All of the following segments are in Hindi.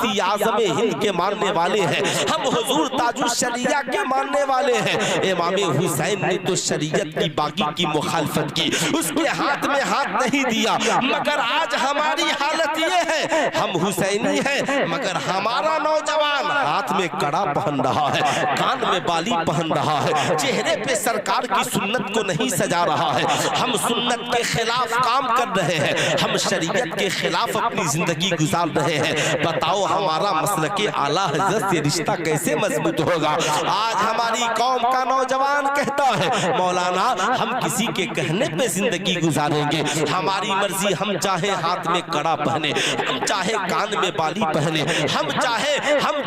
मुफ्ती आज़म हिंद के मानने वाले हैं, हम हुजूर ताजुश शरिया के मानने वाले हैं। इमाम हुसैन ने तो शरीयत की बागी की मुखालफत की, उसके हाथ में हाथ नहीं दिया। मगर आज हमारी हालत ये है, हम हुसैनी हैं मगर हमारा नौजवान हाथ में कड़ा पहन रहा है, कान में बाली पहन रहा है, चेहरे पे सरकार की सुन्नत को नहीं सजा रहा है। हम सुन्नत के खिलाफ काम कर रहे हैं, हम शरीयत के खिलाफ अपनी जिंदगी गुजार रहे हैं। बताओ हमारा मसलके आला हज़रत से रिश्ता कैसे मजबूत होगा? आज हमारी कौम का नौजवान कहता है मौलाना हम किसी के कहने पे जिंदगी गुजारेंगे, हमारी मर्जी, हम चाहे हाथ में कड़ा पहने, हम चाहे कान में बाली पहने, हम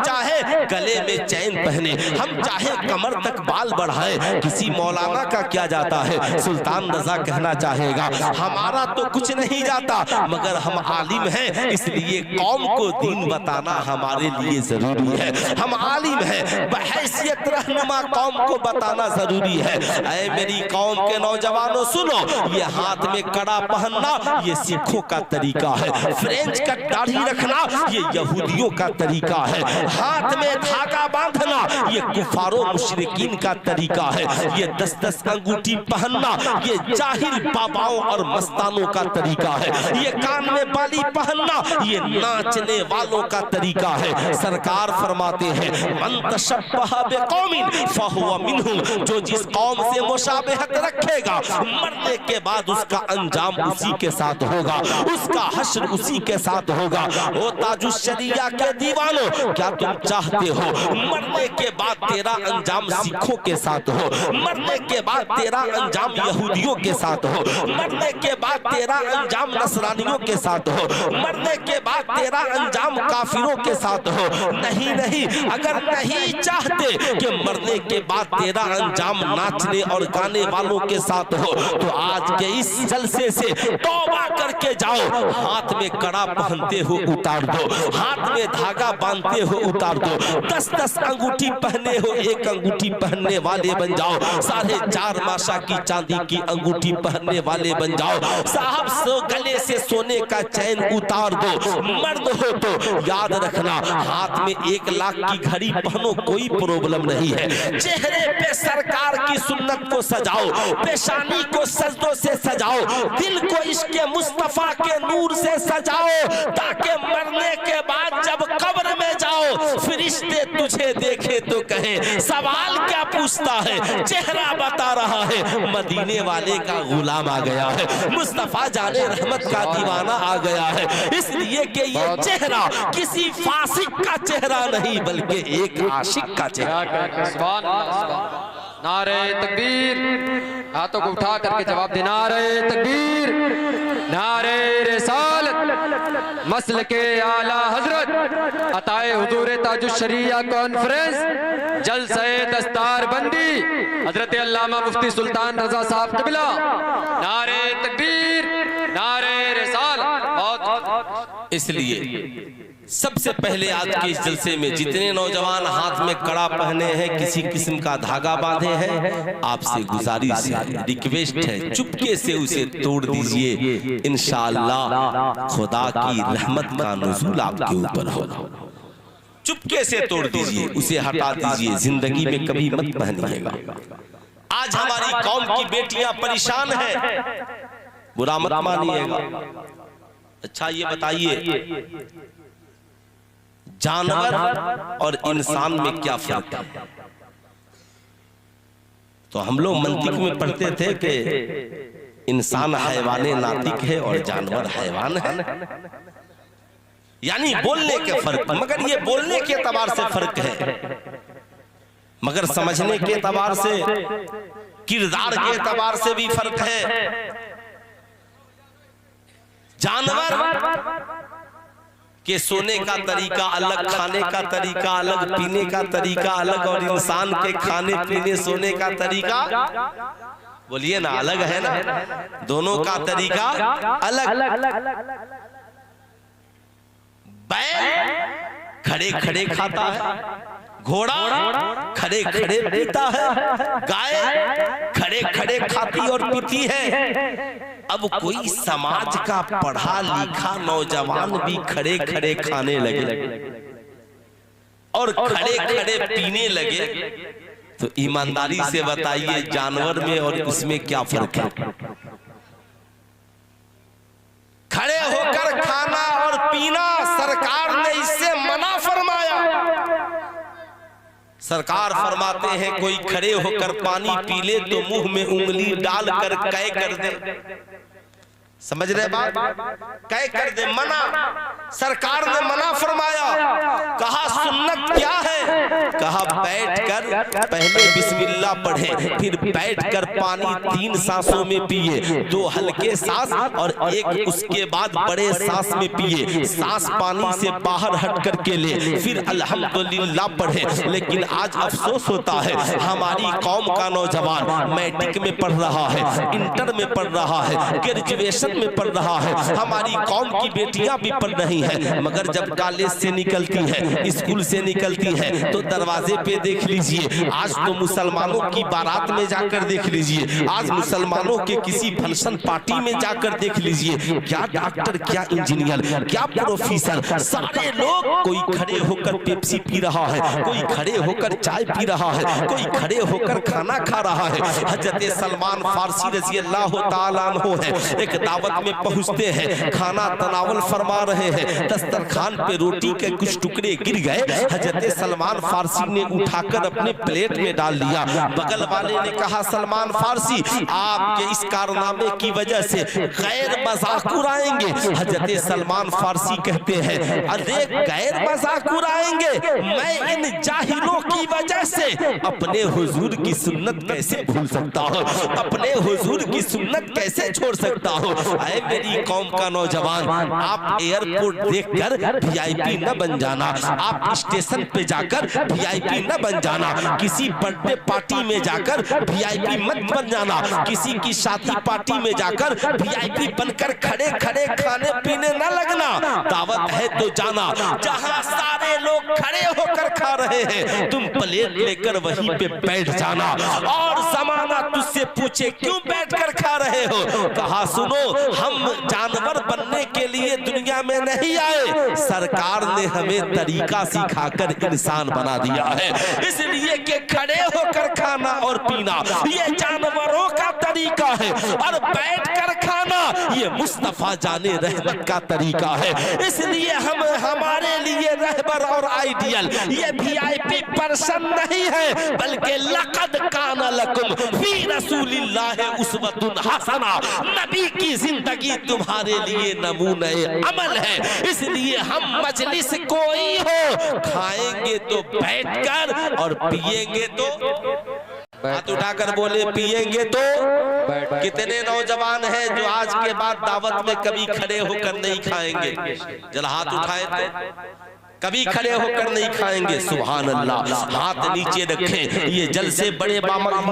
चाहे गले में चैन पहने, हम चाहे कमर तक बाल बढ़ाए, किसी मौलाना का क्या जाता है? सुल्तान रजा कहना चाहेगा हमारा तो कुछ नहीं जाता, मगर हम आलिम हैं इसलिए कौम को दीन बताना हमारे लिए जरूरी है। हम आलिम हैं, बहैसियत रहनुमा कौम को बताना जरूरी है। ऐ मेरी कौम के नौजवानों सुनो, ये हाथ में कड़ा पहनना ये सिखों का तरीका है, फ्रेंच का दाढ़ी रखना ये यहूदियों का तरीका है, हाथ में धागा बांधना ये कुफारो मुशरिकीन का तरीका है, ये 10-10 अंगूठी पहनना ये जाहिल बाबाओं और मस्तानों का तरीका है, ये कान में बाली पहनना ये नाचने वालों का तरीका है। सरकार फरमाते हैं मन तशब्बह बिकौमिन फहुवा मिनहुम, जो जिस कौम से मुशाबहत रखेगा मरने के बाद उसका अंजाम उसी के साथ होगा, उसका हश्र उसी के साथ होगा। ओ ताजुश शरिया के दीवानों, क्या तुम चाहते हो मरने के बाद तेरा अंजाम सिखों के साथ हो, मरने के बाद तेरा अंजाम यहूदियों के साथ हो, मरने के बाद तेरा अंजाम नसरानियों के साथ हो, मरने के बाद तेरा अंजाम काफिरों के साथ हो? नहीं नहीं, अगर नहीं चाहते कि मरने के बाद तेरा अंजाम नाचने और गाने वालों के साथ हो तो आज के इस जलसे से तौबा करके जाओ, हाथ में कड़ा पहनते हो उतार दो, हाथ में धागा बांधते हो उतार दो, 10-10 अंगूठी पहने हो एक अंगूठी पहनने वाले बन जाओ, 4.5 माशा की चांदी की अंगूठी पहनने वाले बन जाओ। साहब गले से सोने का चैन उतार दो, मर्द हो तो याद रखना हाथ में 1 लाख की घड़ी पहनो, कोई प्रॉब्लम नहीं है। चेहरे पे सरकार की सुन्नत को सजाओ, पेशानी को सजदों से सजाओ, दिल को इश्क मुस्तफा के नूर से सजाओ, ताकि मरने के बाद जब कब्र में जाओ फरिश्ते तुझे देखे तो कहे सवाल क्या पूछता है? चेहरा बता रहा है मदीने वाले का गुलाम आ गया है, मुस्तफा जाने रहमत का दीवाना आ गया है। इसलिए कि ये चेहरा किसी फासिक का चेहरा नहीं बल्कि एक आशिक का चेहरा। नारे तकबीर, हाथों को उठा करके जवाब देना। नारे तकबीर, नारे रिसालत, मसल के आला हजरत, अताए हुजूर ताजुश शरिया कॉन्फ्रेंस, जलसे दस्तार बंदी हजरत अल्लामा मुफ्ती सुल्तान रजा साहब क़िबला। नारे तकबीर, नारे रिसालत। बहुत इसलिए सबसे पहले आज के इस जलसे में जितने नौजवान हाथ में कड़ा पहने हैं, किसी किस्म का धागा बांधे हैं, आपसे गुजारिश है, रिक्वेस्ट है, चुपके से उसे तोड़ दीजिए। इंशाअल्लाह खुदा की रहमत का नुज़ूल आपके ऊपर होगा। चुपके से तोड़ दीजिए, उसे हटा दीजिए, जिंदगी में कभी मत पहनिएगा। आज हमारी कौम की बेटियां परेशान हैं, बुरा मत मानिएगा। अच्छा ये बताइए जानवर और इंसान में क्या फर्क है? तो हम लोग मंतिक में पढ़ते थे कि इंसान हैवाने नातिक है और जानवर हैवान है, यानी बोलने के फर्क। मगर ये बोलने के एतबार से फर्क है, मगर समझने के एतबार से, किरदार के एतबार से भी फर्क है। जानवर के सोने का तरीका अलग, खाने का तरीका अलग, पीने का तरीका अलग, और इंसान के खाने पीने सोने का तरीका, बोलिए ना, अलग है ना, दोनों का तरीका अलग। बैल खड़े खड़े खाता है, घोड़ा खड़े खड़े पीता है, गाय खड़े खड़े खाती और पीती है। अब कोई समाज का पढ़ा लिखा नौजवान भी खड़े खड़े खाने लगे और खड़े खड़े पीने लगे, तो ईमानदारी से बताइए जानवर में और इसमें क्या फर्क है? खड़े होकर खाना और पीना सरकार ने इससे मना फरमाया। सरकार फरमाते हैं कोई खड़े होकर पानी पी ले तो मुंह में उंगली डालकर कै कर दे। समझ रहे बात? कै कर दे, मना। सरकार ने मना फरमाया। कहा सुन्नत क्या है? कहा बैठकर पहले बिस्मिल्लाह पढ़े, फिर बैठकर पानी 3 सांसों में पिए, 2 हल्के सांस और एक उसके बाद बड़े सांस में पिए। सांस पानी से बाहर हट करके ले, फिर अल्हम्दुलिल्लाह पढ़े। लेकिन आज अफसोस होता है हमारी कौम का नौजवान मैट्रिक में पढ़ रहा है, इंटर में पढ़ रहा है, ग्रेजुएशन में पढ़ रहा है, हमारी कौम की बेटियां भी पढ़ रही हैं, मगर जब कॉलेज से निकलती है, स्कूल से निकलती है, तो दरवाजे पे देख लीजिए, आज तो मुसलमानों की बारात में जाकर देख लीजिए, आज मुसलमानों के किसी फंक्शन पार्टी में जाकर देख लीजिए, क्या डॉक्टर, क्या इंजीनियर, क्या प्रोफेसर, सारे लोग, कोई खड़े होकर पेप्सी पी रहा है, कोई खड़े होकर चाय पी रहा है, कोई खड़े होकर खाना खा रहा है। हजरत सलमान फारसी रज़ी अल्लाह ताला अन्हु है, एक दावत में पहुंचते हैं, खाना तनावल फरमा रहे हैं, दस्तरखान पे रोटी के कुछ टुकड़े गिर गए, हजरत सलमान फारसी ने उठाकर अपने प्लेट में डाल दिया। बगल वाले ने कहा सलमान फारसी आपके इस कारनामे की वजह से गैर मजाक उड़ाएंगे। हजरत सलमान फारसी कहते हैं अरे गैर मजाक उड़ाएंगे, मैं इन जाहिलों की वजह से अपने हुजूर की सुन्नत कैसे भूल सकता हूँ, अपने हुजूर की सुन्नत कैसे छोड़ सकता हूँ। ऐ मेरी कौम का नौजवान, आप एयरपोर्ट देखकर वीआईपी न बन जाना, आप स्टेशन पे जाकर वीआईपी न बन जाना, किसी बर्थडे पार्टी में जाकर वीआईपी मत बन जाना, किसी की शादी पार्टी में जाकर वीआईपी बनकर खड़े खड़े खाने पीने न लगना। दावत है तो जाना, जहां सारे लोग खड़े होकर खा रहे हैं तुम प्लेट लेकर वहीं पे बैठ जाना, और जमाना तुझसे पूछे क्यों बैठकर खा रहे हो। कहा सुनो, हम जानवर बनने के लिए दुनिया में नहीं आए, सरकार ने हमें तरीका सिखाकर इंसान बना दिया है, इसलिए कि खड़े होकर खाना और पीना ये जानवरों का तरीका है, और बैठकर खाना ये मुस्तफा जाने रहमत का तरीका है। इसलिए हम हमारे लिए रहबर और आइडियल ये वीआईपी पर्सन नहीं है, बल्कि लक़द काना लकुम फी रसूलिल्लाहि उस्वतुन हसना, नबी की जिंदगी तुम्हारे लिए नमूने अमल है। इसलिए हम मजलिस कोई हो, खाएंगे तो बैठकर और पिएंगे तो, हाथ उठाकर बोले पिएंगे तो। कितने नौजवान हैं जो आज के बाद दावत में कभी खड़े होकर नहीं खाएंगे? जरा हाथ उठाए तो, कभी खड़े होकर नहीं खाएंगे। सुभान अल्लाह, हाथ नीचे रखें। ये जलसे बड़े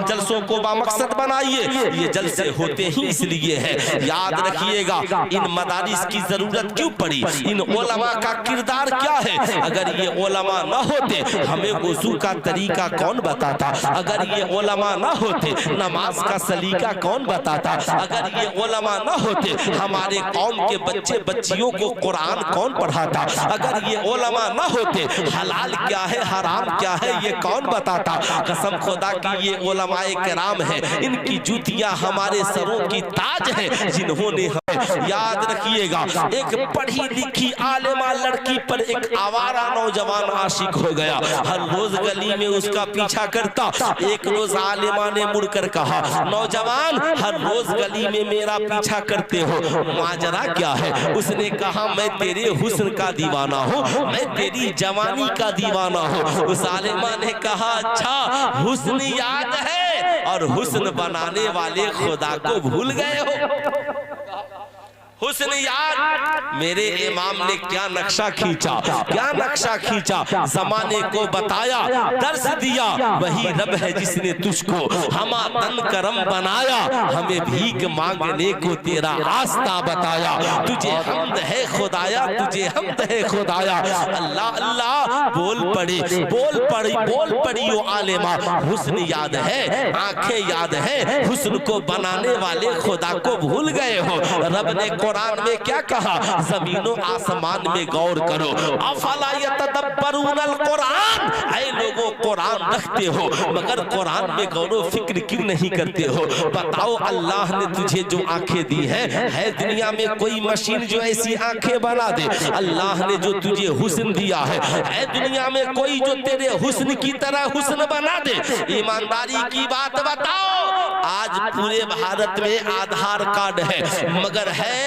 जलसों को बामकसद बनाइए, ये जलसे होते ही इसलिए है। याद रखिएगा इन मदारिस की जरूरत क्यों पड़ी, इन उलमा का किरदार क्या है। अगर ये उलमा न होते हमें वुजू का तरीका कौन बताता, अगर ये उलमा न होते नमाज का सलीका कौन बताता, अगर ये उलमा न होते हमारे कौम के बच्चे बच्चियों को कुरान कौन पढ़ाता, अगर ये उलमा न होते हलाल क्या है हराम क्या है ये कौन बताता। कसम खुदा की ये उलमाए किराम है, इनकी जूतियां हमारे सरों की ताज है, जिन्होंने हमें, याद रखिएगा, एक पढ़ी लिखी आलिमा लड़की पर एक आवारा नौजवान आशिक हो गया, हर रोज गली में उसका पीछा करता। एक रोज आलिमा ने मुड़कर कहा नौजवान हर रोज गली में मेरा पीछा करते हो, माजरा क्या है। उसने कहा मैं तेरे हुस्न का दीवाना हूँ, मैं तेरी जवानी का दीवाना हूँ। उस आलिमा ने कहा अच्छा हुस्न याद है और हुस्न बनाने वाले खुदा को भूल गए हो। हुस्न याद मेरे इमाम ने क्या नक्शा खींचा, क्या नक्शा खींचा, जमाने को बताया, दर्श दिया, वही रब है जिसने तुझको हमा तन करम बनाया, हमें भीख मांगने को तेरा रास्ता बताया, तुझे हम्द है खुदाया, तुझे हम्द है खुदाया। अल्लाह अल्लाह बोल पड़ी ओ आलिमा, हुस्न याद है, आंखें याद है, हुस्न को बनाने वाले खुदा को भूल गए हो। रब ने कुरान में क्या कहा, जमीनों आसमान में गौर करो, अफला यतदब्बरूनल कुरान, ऐ लोगों कुरान रखते हो मगर कुरान में गौर व फिक्र क्यों नहीं करते हो। बताओ अल्लाह ने तुझे जो आंखें दी है दुनिया में कोई मशीन जो ऐसी आंखें बना दे? अल्लाह ने जो तुझे हुस्न दिया है दुनिया में कोई जो तेरे हुस्न की तरह हुस्न बना दे? ईमानदारी की बात बताओ, आज पूरे भारत में आधार कार्ड है मगर है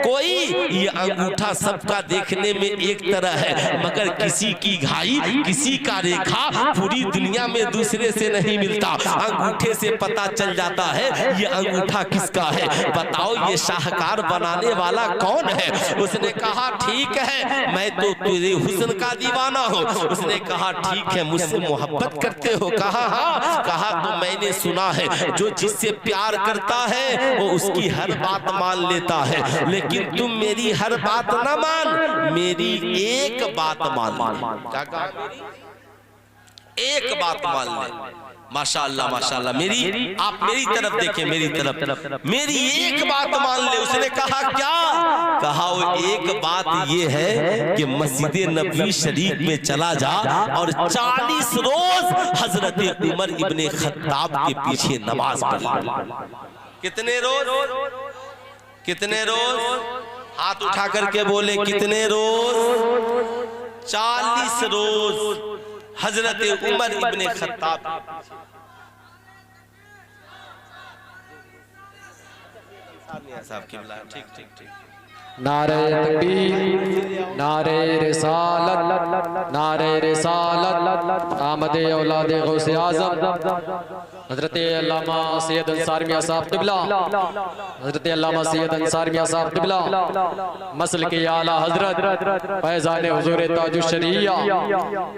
कोई, ये अंगूठा सबका देखने में एक तरह है मगर किसी की घाई, किसी का रेखा पूरी दुनिया में दूसरे से नहीं मिलता। अंगूठे से पता चल जाता है ये अंगूठा किसका है। बताओ ये शाहकार बनाने वाला कौन है? उसने कहा ठीक है मैं तो तेरे हुस्न का दीवाना हूँ। उसने कहा ठीक है मुझसे मोहब्बत करते हो? कहा हाँ। कहा तो मैंने सुना है जो जिससे प्यार करता है वो उसकी हर बात मान लेता है, लेकिन तुम मेरी हर बात ना मान, मेरी एक बात मान ले। क्या कहा? एक बात मान ले। माशाअल्लाह माशाअल्लाह, आप मेरी तरफ देखें, मेरी तरफ, मेरी एक बात मान ले। उसने कहा क्या? कहा वो एक बात ये है कि मस्जिद नबवी शरीफ में चला जा और 40 रोज हजरत उमर इब्ने खत्ताब के पीछे नमाज पढ़ ले। कितने रोज? कितने रोज? हाथ उठा करके बोले कितने रोज? 40 रोज हजरत उमर इब्ने खत्ताब। साहब किबला, ठीक ठीक ठीक। नारे तकबीर, नारे रिसालत, नारे रिसालत, आमदे औलादे गौसे आज़म हजरत अल्लामा सैयद अंसारी मियां साहब क़िबला, हजरत अल्लामा सैयद अंसारी मियां साहब क़िबला, मसल के आला हजरत फैज़ान हुज़ूर ताजुश शरिया,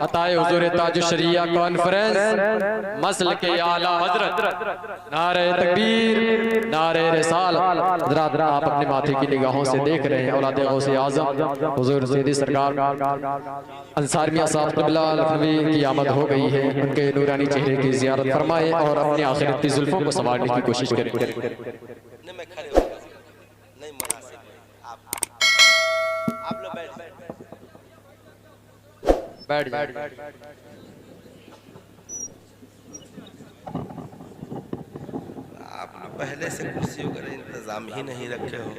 अताए हुज़ूर ताजुश शरिया कॉन्फ्रेंस, मसल के आला हजरत। नारे तकबीर, नारे रिसालत। हजरत आप अपने माथे की निगाहों से देख रहे हैं औलादे गौसे आज़म हुज़ूर सैयदी सरकार अंसारी मियां साहब क़िबला लखनवी की आमद हो गई है। उनके नूरानी चेहरे की ज़ियारत फरमाएं और अपने आखिरती जुल्फों को संवारने की कोशिश करें। आप लोग बैठ। आप लोग पहले से कुर्सियों का इंतजाम ही नहीं रखे हो।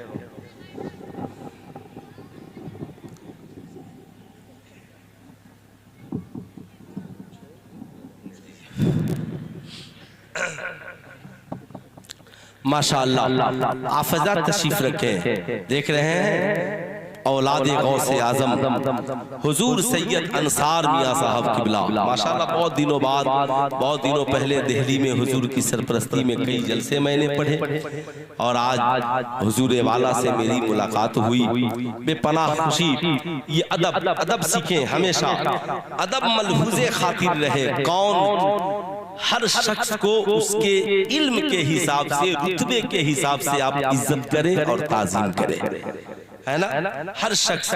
माशाअल्लाह आफजा तशरीफ रखे, देख रहे हैं औलादे गौसे आज़म हुजूर सैयद अंसार मियां साहब क़िबला। माशाअल्लाह बहुत दिनों बाद, बहुत दिनों पहले दिल्ली में हुजूर की सरपरस्ती में कई जलसे मैंने पढ़े और आज हुजूर वाला से मेरी मुलाकात हुई। बेपनाह खुशी। ये अदब सीखें हमेशा, अदब मलहूज़े खातिर रहे। कौन? हर शख्स को उसके इल्म के हिसाब से, रुतबे के हिसाब से आप इज्जत करें और ताज़ीम करें, है ना? हर शख्स।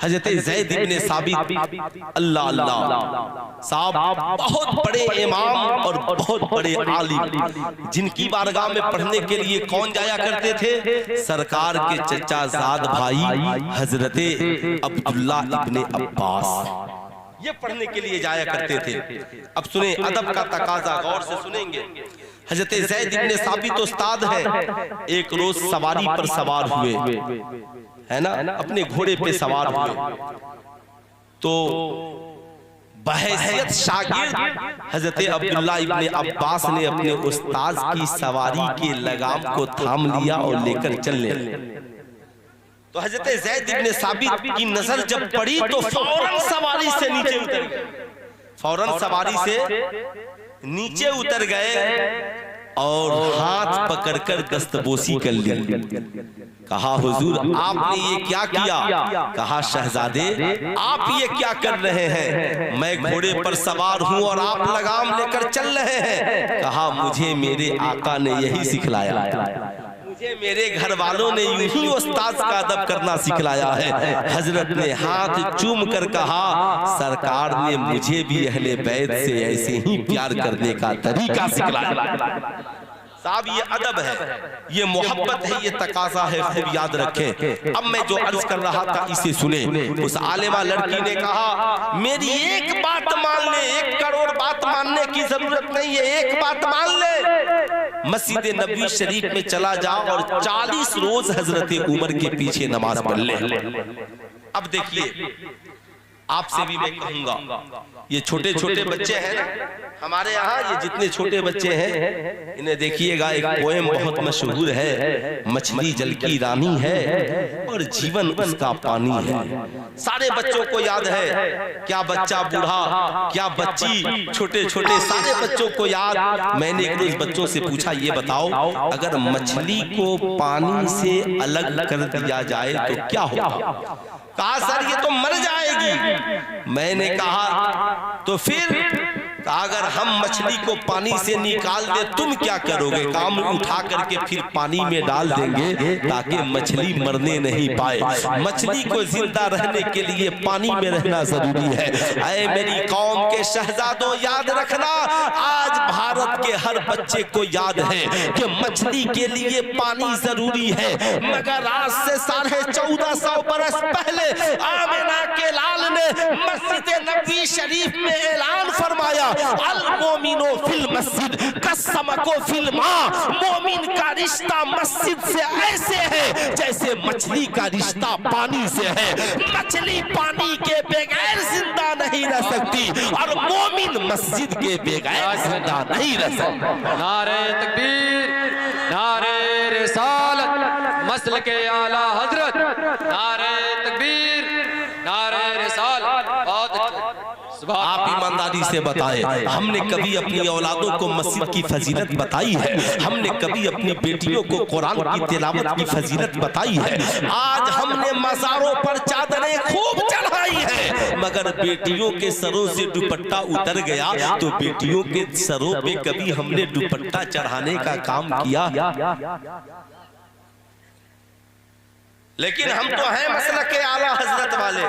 हजरत ज़ैद इब्ने साबित अल्लाह अल्लाह साहब बहुत बड़े इमाम और बहुत बड़े आलिम, जिनकी बारगाह में पढ़ने के लिए कौन जाया करते थे? सरकार के चचा ज़ाद भाई हजरत अब्दुल्ला इब्ने अब्बास, ये पढ़ने के लिए जाया करते थे। अब सुने अदब का तकाजा, गौर से सुनेंगे। हजरत ज़ैद इब्ने साबित उस्ताद है। एक रोज सवारी पर सवार हुए, है ना, अपने घोड़े पे सवार हुए तो बहैसियत शागिर्द हजरत अब्दुल्ला इब्ने अब्बास ने अपने उस्ताद की सवारी के लगाम को थाम लिया और लेकर चलने। तो हजरत ज़ैद इब्ने साबित की नजर जब पड़ी तो फौरन सवारी से नीचे उतर गए, फौरन सवारी से नीचे उतर गए और हाथ पकड़कर दस्तबोसी कर ली। कहा हुजूर आपने ये क्या किया? कहा शहजादे आप ये क्या कर रहे हैं? मैं घोड़े पर सवार हूं और आप लगाम लेकर चल रहे हैं। कहा मुझे मेरे आका ने यही सिखलाया, मुझे मेरे घर वालों ने यूं ही उस्ताद का अदब करना सिखलाया है। हजरत ने हाथ चूम कर कहा सरकार ने मुझे भी अहले बैत से ऐसे ही प्यार करने का तरीका सिखलाया। साहब ये अदब है, ये मोहब्बत है, ये तकाजा है, खूब याद रखें। अब मैं जो अर्ज कर रहा था इसे सुने। उस आलिमा लड़की ने कहा मेरी एक बात मान ले, 1 करोड़ बात मानने की जरूरत नहीं है, एक बात मान ले, मस्जिद नबवी शरीफ में चला जा और 40 रोज हजरत उमर के पीछे नमाज पढ़ ले। अब देखिए आपसे भी मैं कहूंगा, ये छोटे छोटे बच्चे हैं ना हमारे यहाँ, ये जितने छोटे बच्चे हैं इन्हें देखिएगा। एक पोएम बहुत मशहूर है, मछली जल की रानी है और जीवन उसका पानी है। सारे बच्चों को याद है, क्या बच्चा बूढ़ा क्या बच्ची, छोटे छोटे सारे बच्चों को याद। मैंने एक रोज बच्चों से पूछा ये बताओ अगर मछली को पानी से अलग कर दिया जाए तो क्या होगा? कहा सर ये तो मर जाएगी। मैंने कहा तो फिर अगर हम मछली को पानी से निकाल दे तुम क्या करोगे? काम उठा करके फिर पानी में डाल देंगे ताकि मछली मरने नहीं पाए। मछली को जिंदा रहने के लिए पानी में रहना जरूरी है। ऐ मेरी कौम के शहजादों याद रखना, आज भारत के हर बच्चे को याद है कि मछली के लिए पानी जरूरी है, मगर आज से 1450 बरस पहले आमिना के लाल ने मस्जिद नबवी शरीफ में ऐलान फरमाया अल मोमिनो फिल मस्जिद कसमको फिल माँ। मोमिन का रिश्ता मस्जिद से ऐसे है जैसे मछली का रिश्ता पानी से है। मछली पानी के बगैर जिंदा नहीं रह सकती और मोमिन मस्जिद के बगैर जिंदा नहीं रह सकता। नारे तकबीर, नारे रिसालत, मसल के आला हजरत, नारे तकबीर, नारे रिसालत। आप ईमानदारी से बताएं, हमने कभी अपनी औलादों को मस्जिद की फजीलत बताई है? हमने कभी अपनी बेटियों को कुरान की तिलावत की फजीलत बताई है? आज हमने मज़ारों पर चादरें खूब चढ़ाई है, मगर बेटियों के सरों से दुपट्टा उतर गया तो बेटियों के सरों पे कभी हमने दुपट्टा चढ़ाने का काम किया? लेकिन हम तो हैं मसलक के आला हजरत वाले,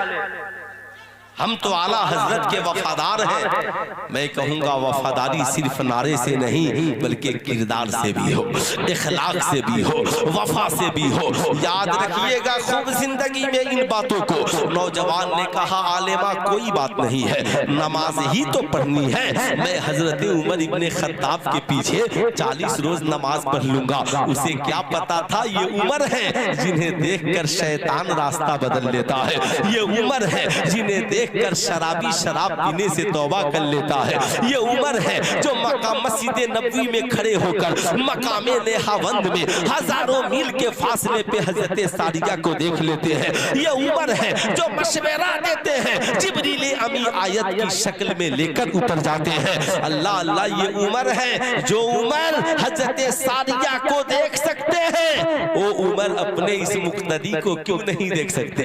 हम तो आला हजरत के वफादार हैं। मैं कहूंगा वफादारी सिर्फ नारे से नहीं बल्कि किरदार से भी हो, इखलाक से भी हो, वफा से भी हो। याद रखिएगा खूब जिंदगी में इन बातों को। नौजवान ने कहा आलिमा कोई बात नहीं है, नमाज ही तो पढ़नी है। मैं हजरत उमर इब्ने खत्ताब के पीछे 40 रोज नमाज पढ़ लूंगा। उसे क्या पता था ये उमर है जिन्हें देखकर शैतान रास्ता बदल लेता है। ये उमर है जिन्हें देख कर शराबी शराब पीने से तौबा कर लेता है। ये उम्र है जो मक्का मस्जिद नबवी में खड़े होकर मकामे नेहावंद में हजारों मील के फासले पे हजरत सारिया को देख लेते हैं। ये उम्र है जो मशवरा देते हैं, जिब्रील अमी आयत की शक्ल में लेकर उतर जाते हैं। अल्लाह अल्लाह ये उम्र है जो उम्र हजरत सारिया को देख सकते हैं, वो उम्र अपने इस मुक्तदी को क्यों नहीं देख सकते?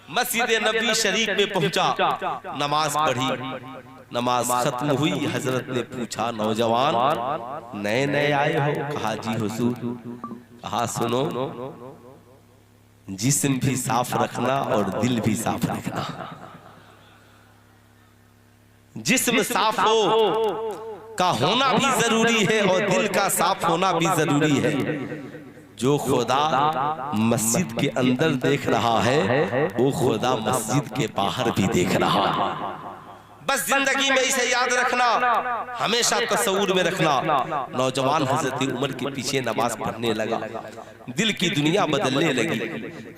मस्जिद नबी शरीफ में पहुंचा, नमाज पढ़ी, नमाज खत्म हुई। हजरत ने पूछा नौजवान नए नए आए हो? कहा जी हुजूर। कहा सुनो, जिस्म भी साफ रखना और दिल भी साफ रखना। जिस्म साफ हो का होना भी जरूरी है और दिल का साफ होना भी जरूरी है। जो खुदा मस्जिद के अंदर देख रहा है वो खुदा मस्जिद के बाहर भी देख रहा है। बस जिंदगी में इसे याद रखना, हमेशा तस्वूर में रखना। नौजवान हजरत उमर के पीछे नमाज पढ़ने लगा, दिल की दुनिया बदलने लगी।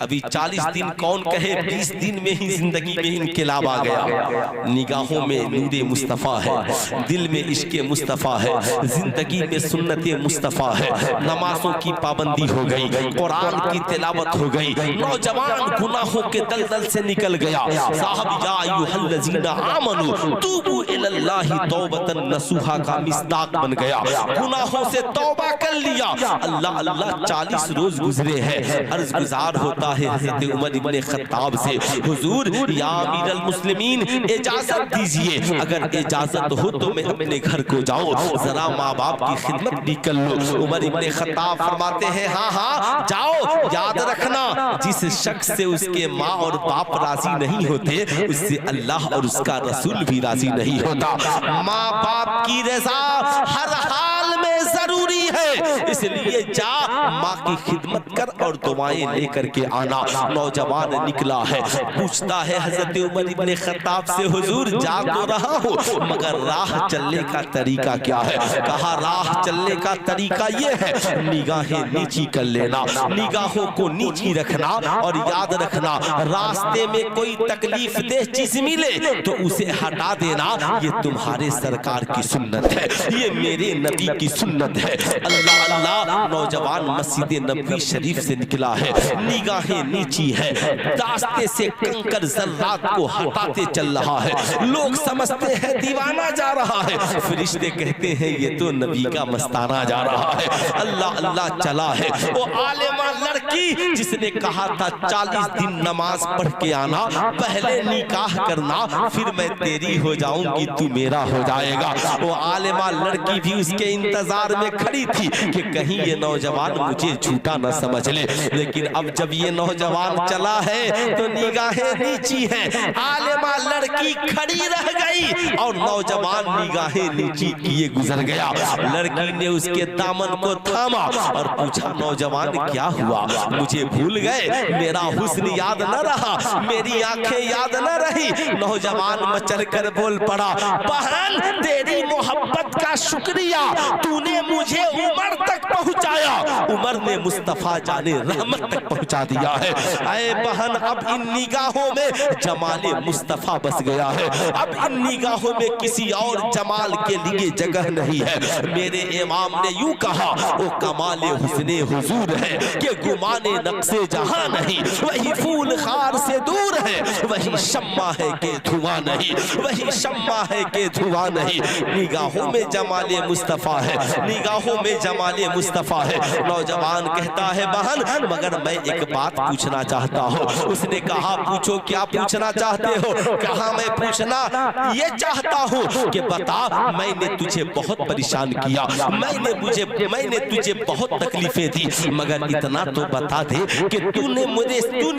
अभी 40 दिन कौन कहे, 20 दिन में ही जिंदगी में इनकलाब आ गया। निगाहों में नूरे मुस्तफ़ा है, दिल में इश्क़े मुस्तफ़ा है, जिंदगी में सुन्नते मुस्तफ़ा है। नमाजों की पाबंदी हो गई, कुरान की तिलावत हो गई। नौजवान गुनाहों के दलदल से निकल गया। साहब या अय्युहल्लज़ीना आमनू तूबू इलल्लाहि तौबतन नसूहा का मिस्दाक बन गया, गुनाहों से तौबा कर लिया। अल्लाह अल्लाह 40 रोज गुजरे हैं। अर्ज गुजार होता है हजरत उमर इब्ने खत्ताब से, हुजूर या अमीरुल मुस्लिमीन इजाजत दीजिए, अगर इजाजत हो तो मैं अपने घर को जाऊं, जरा माँ बाप की खिदमत भी कर लो। उमर इब्ने खत्ताब फरमाते हैं हाँ हाँ जाओ, याद रखना जिस शख्स से उसके माँ और बाप राजी नहीं होते उससे अल्लाह और उसका रसूल भी राजी नहीं होता। माँ बाप की रजा हर हाल में जरूरी है, इसलिए जा माँ की खिदमत कर और दुआएं लेकर के आना। नौजवान निकला है, पूछता है हजरत उमर इब्ने खत्ताब से, हुजूर जा तो रहा हो मगर राह चलने का तरीका क्या है? कहा राह चलने का तरीका ये है, निगाहें नीची कर लेना, निगाहों को नीची रखना और याद रखना रास्ते में कोई तकलीफ दे चीज मिले तो उसे हटा देना। ये तुम्हारे सरकार की सुन्नत है, ये मेरे नबी की सुन्नत है। अल्लाह अल्लाह, नौजवान मस्जिद नबवी शरीफ से निकला है, निगाहें नीची है, रास्ते से कंकर जर्रात को हटाते चल रहा है। लोग समझते हैं दीवाना जा रहा है, फरिश्ते कहते हैं ये तो नबी का मस्ताना जा रहा है। अल्लाह अल्लाह चला है। वो आलिमा लड़की जिसने कहा था 40 दिन नमाज पढ़ के आना, पहले निकाह करना, फिर मैं तेरी हो जाऊंगी तू मेरा हो जाएगा। वो आलिमा लड़की भी उसके इंतजार में खड़ी थी कि कहीं ये नौजवान मुझे झूठा न समझ ले। लेकिन अब जब ये नौजवान चला है तो निगाहें नीची हैं, आलिमा लड़की खड़ी रह गई और नौजवान निगाहें नीची किए गुजर गया। लड़की ने उसके दामन को थामा और पूछा नौजवान क्या हुआ, मुझे भूल गए, मेरा हुस्न याद न रहा, मेरी आंखें याद न रही। नौजवान मचल कर बोल पड़ा, बहन तेरी मोहब्बत का शुक्रिया, तूने मुझे उमर तक पहुंचाया, उमर ने मुस्तफा जाने रहमत तक पहुंचा दिया है। ऐ बहन अब इन निगाहों में जमाले मुस्तफा बस गया है, अब इन निगाहों में किसी और जमाल के लिए जगह नहीं है। मेरे इमाम ने यूं कहा, वो कमाले हुस्ने हुजूर है कि गुमाने नक्शे जहां नहीं, वही फूल खार से दूर है, वही शम्मा है कि धुआं नहीं, वही शम्मा है कि धुआं नहीं। निगाहों में जमाले मुस्तफा है, निगाहों में जमाले मुस्तफा है। नौजवान कहता है बहन मगर मैं एक बात पूछना चाहता हूँ। उसने कहा पूछो, क्या पूछना चाहते हो? कहा मैं पूछना ये चाहता हूँ कि बता, मैंने तुझे बहुत परेशान किया, मैंने तुझे बहुत तकलीफें दी, मगर इतना तो बता दे कि तूने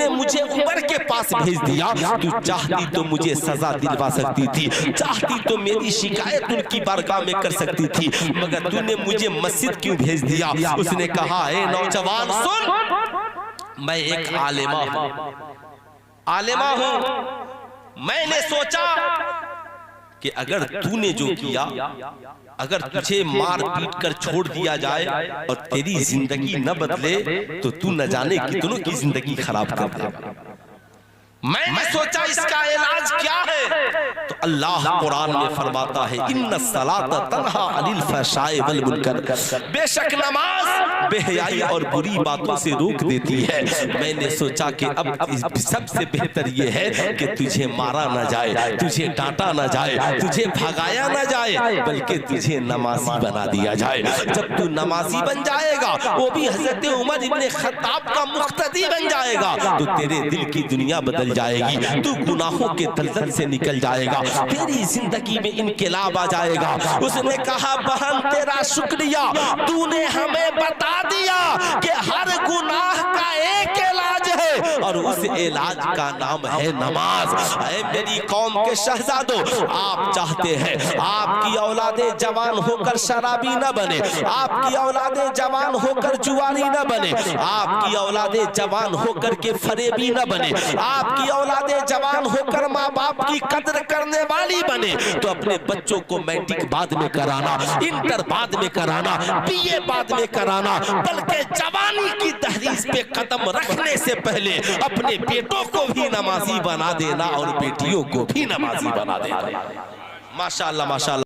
मुझे उमर के पास भेज दिया, तू चाहती तो मुझे सजा दिलवा सकती थी, चाहती तो मेरी शिकायत उनकी बारगाह में कर सकती थी, मगर तूने मुझे मस्जिद क्यों भेज दिया? उसने कहा ए नौजवान सुन, मैं एक आलिमा हूं, मैंने सोचा कि अगर तूने जो किया, अगर तुझे मार पीट कर छोड़ दिया जाए और तेरी जिंदगी न बदले तो तू न जाने कितनों की जिंदगी खराब कर दे। मैंने सोचा इसका इलाज क्या है? तो अल्लाह कुरान में फरमाता है इन्ना सलात तन्हा अनिल फहशाए वल मुनकर, बेशक नमाज बेहयाई और बुरी बातों से रोक देती है। मैंने सोचा कि अब सबसे बेहतर ये है कि तुझे मारा ना जाए, तुझे डांटा ना जाए, तुझे भगाया ना जाए, बल्कि तुझे नमाजी बना दिया जाए। जब तू नमाजी बन जाएगा, वो भी हजरत उमर इब्ने खत्ताब का मुक्तदी बन जाएगा, तो तेरे दिल की दुनिया बदल जाएगी, तू गुनाहों के दलदल से निकल जाएगा, तेरी जिंदगी में इनकलाब आ जाएगा। उसने कहा बहन तेरा शुक्रिया, तूने हमें बता दिया कि हर गुनाह का एक इलाज है और उस इलाज का नाम है नमाज। ऐ मेरी कौम के शहजादों, आप चाहते हैं आपकी औलादे जवान होकर शराबी न बने, आपकी औलादे जवान होकर जुआरी न बने, आपकी औलादे जवान होकर के फरेबी न बने, आपकी औलादे जवान होकर माँ बाप की कदर करने वाली बने, तो अपने बच्चों को मैट्रिक बाद में कराना, इंटर बाद में कराना, बीए बाद में कराना, बल्कि जवानी की दहलीज पे कदम रखने से पहले अपने बेटों को भी नमाजी बना देना और बेटियों को भी नमाजी बना देना। माशाअल्लाह माशाअल्लाह।